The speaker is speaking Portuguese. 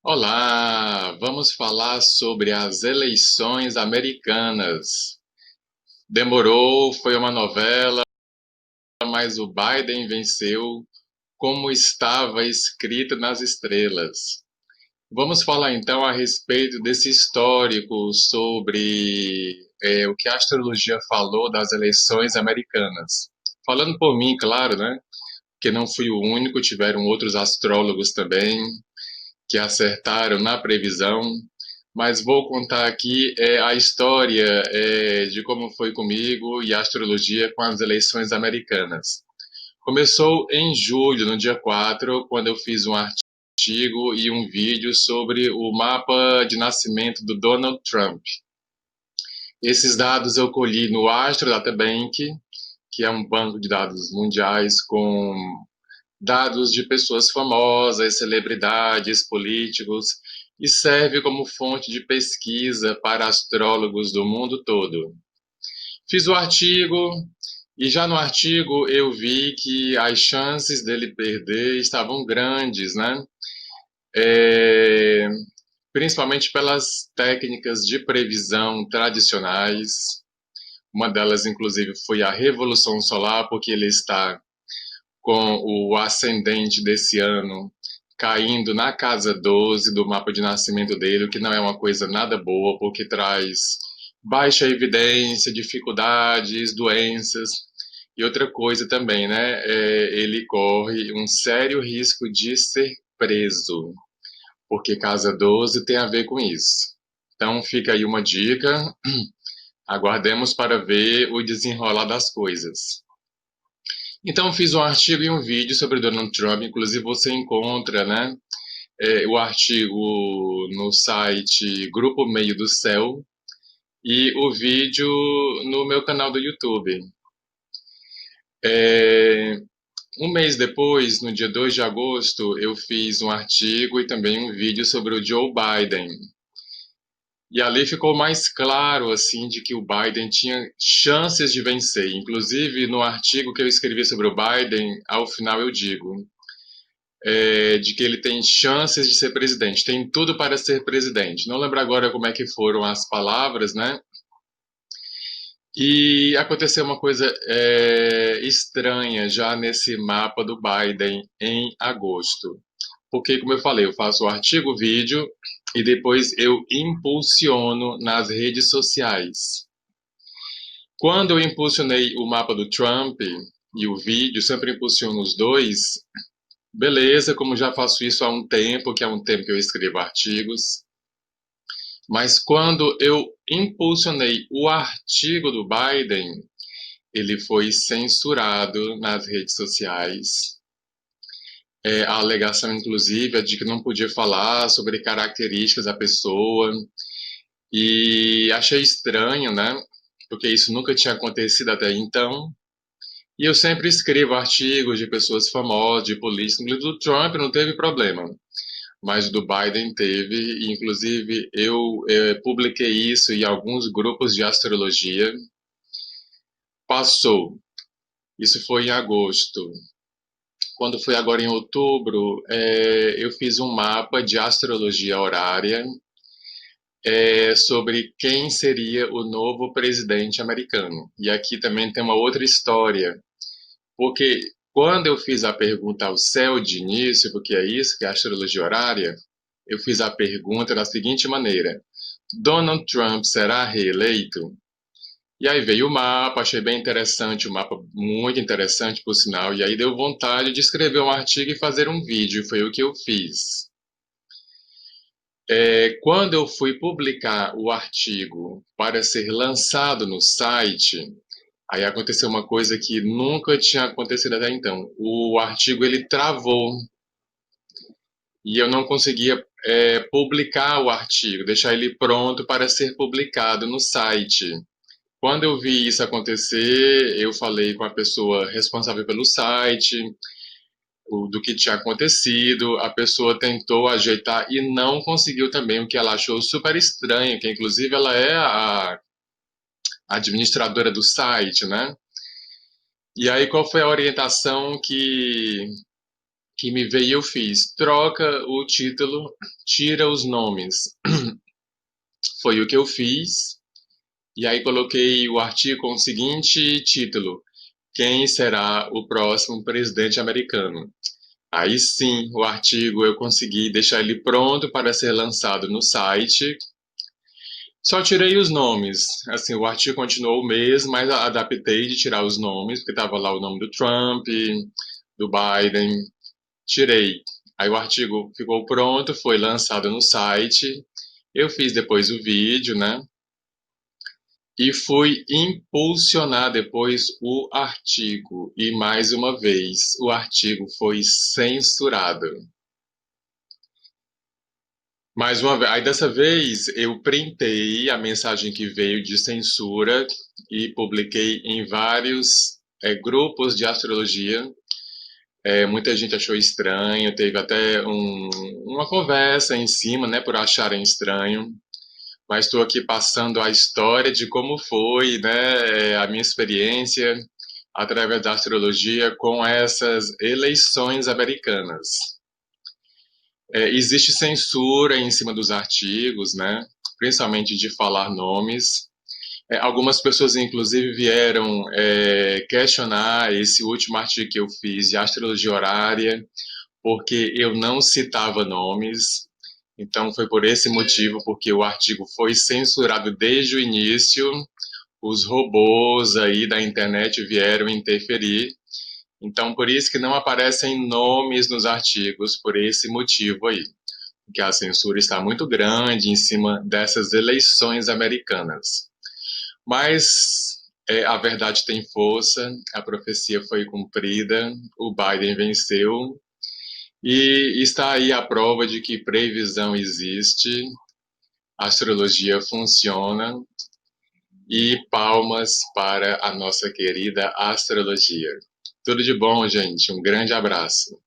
Olá, vamos falar sobre as eleições americanas. Demorou, foi uma novela, mas o Biden venceu como estava escrito nas estrelas. Vamos falar então a respeito desse histórico sobre o que a astrologia falou das eleições americanas. Falando por mim, claro, né? Que não fui o único, tiveram outros astrólogos também que acertaram na previsão, mas vou contar aqui a história de como foi comigo e a astrologia com as eleições americanas. Começou em julho, no dia 4, quando eu fiz um artigo e um vídeo sobre o mapa de nascimento do Donald Trump. Esses dados eu colhi no Astro Databank, que é um banco de dados mundiais com dados de pessoas famosas, celebridades, políticos, e serve como fonte de pesquisa para astrólogos do mundo todo. Fiz o artigo e já no artigo eu vi que as chances dele perder estavam grandes, né? É, Principalmente pelas técnicas de previsão tradicionais. Uma delas, inclusive, foi a Revolução Solar, porque ele está com o ascendente desse ano caindo na casa 12 do mapa de nascimento dele, o que não é uma coisa nada boa, porque traz baixa evidência, dificuldades, doenças. E outra coisa também, né? Ele corre um sério risco de ser preso, porque casa 12 tem a ver com isso. Então fica aí uma dica, aguardemos para ver o desenrolar das coisas. Então, fiz um artigo e um vídeo sobre Donald Trump, inclusive você encontra, né, o artigo no site Grupo Meio do Céu e o vídeo no meu canal do YouTube. É, Um mês depois, no dia 2 de agosto, eu fiz um artigo e também um vídeo sobre o Joe Biden. E ali ficou mais claro, assim, de que o Biden tinha chances de vencer. Inclusive, no artigo que eu escrevi sobre o Biden, ao final eu digo: de que ele tem chances de ser presidente, tem tudo para ser presidente. Não lembro agora como é que foram as palavras, né? E aconteceu uma coisa estranha já nesse mapa do Biden em agosto. Porque, como eu falei, eu faço o artigo, o vídeo e depois eu impulsiono nas redes sociais. Quando eu impulsionei o mapa do Trump e o vídeo, sempre impulsiono os dois. Beleza, como já faço isso há um tempo, que há um tempo que eu escrevo artigos, mas quando eu impulsionei o artigo do Biden, ele foi censurado nas redes sociais. A alegação, inclusive, é de que não podia falar sobre características da pessoa, e achei estranho, né? Porque isso nunca tinha acontecido até então. E eu sempre escrevo artigos de pessoas famosas, de políticos, inclusive do Trump não teve problema. Mas do Biden teve, e inclusive eu publiquei isso em alguns grupos de astrologia. Passou, isso foi em agosto. Quando foi agora em outubro, eu fiz um mapa de astrologia horária sobre quem seria o novo presidente americano. E aqui também tem uma outra história, porque quando eu fiz a pergunta ao céu de início, porque é isso que é a astrologia horária, eu fiz a pergunta da seguinte maneira: Donald Trump será reeleito? E aí veio o mapa, achei bem interessante, o mapa muito interessante, por sinal, e aí deu vontade de escrever um artigo e fazer um vídeo, foi o que eu fiz. Quando eu fui publicar o artigo para ser lançado no site, aí aconteceu uma coisa que nunca tinha acontecido até então. O artigo ele travou e eu não conseguia publicar o artigo, deixar ele pronto para ser publicado no site. Quando eu vi isso acontecer, eu falei com a pessoa responsável pelo site, do que tinha acontecido, a pessoa tentou ajeitar e não conseguiu também, o que ela achou super estranho, que inclusive ela é a administradora do site, né? E aí qual foi a orientação que que me veio e eu fiz. Troca o título, tira os nomes. Foi o que eu fiz. E aí coloquei o artigo com o seguinte título: Quem será o próximo presidente americano? Aí sim, o artigo eu consegui deixar ele pronto para ser lançado no site. Só tirei os nomes. Assim, o artigo continuou o mesmo, mas adaptei de tirar os nomes, porque estava lá o nome do Trump, do Biden. Tirei. Aí o artigo ficou pronto, foi lançado no site. Eu fiz depois o vídeo, né? E fui impulsionar depois o artigo. E mais uma vez, o artigo foi censurado. Mais uma vez, aí dessa vez eu printei a mensagem que veio de censura e publiquei em vários grupos de astrologia. Muita gente achou estranho, teve até uma conversa em cima, né, por acharem estranho. Mas estou aqui passando a história de como foi, né, a minha experiência através da astrologia com essas eleições americanas. Existe censura em cima dos artigos, né? Principalmente de falar nomes. Algumas pessoas, inclusive, vieram questionar esse último artigo que eu fiz de astrologia horária, porque eu não citava nomes. Então, foi por esse motivo, porque o artigo foi censurado desde o início. Os robôs aí da internet vieram interferir. Então, por isso que não aparecem nomes nos artigos, por esse motivo aí que a censura está muito grande em cima dessas eleições americanas. Mas a verdade tem força, a profecia foi cumprida, o Biden venceu e está aí a prova de que previsão existe, a astrologia funciona e palmas para a nossa querida astrologia. Tudo de bom, gente. Um grande abraço.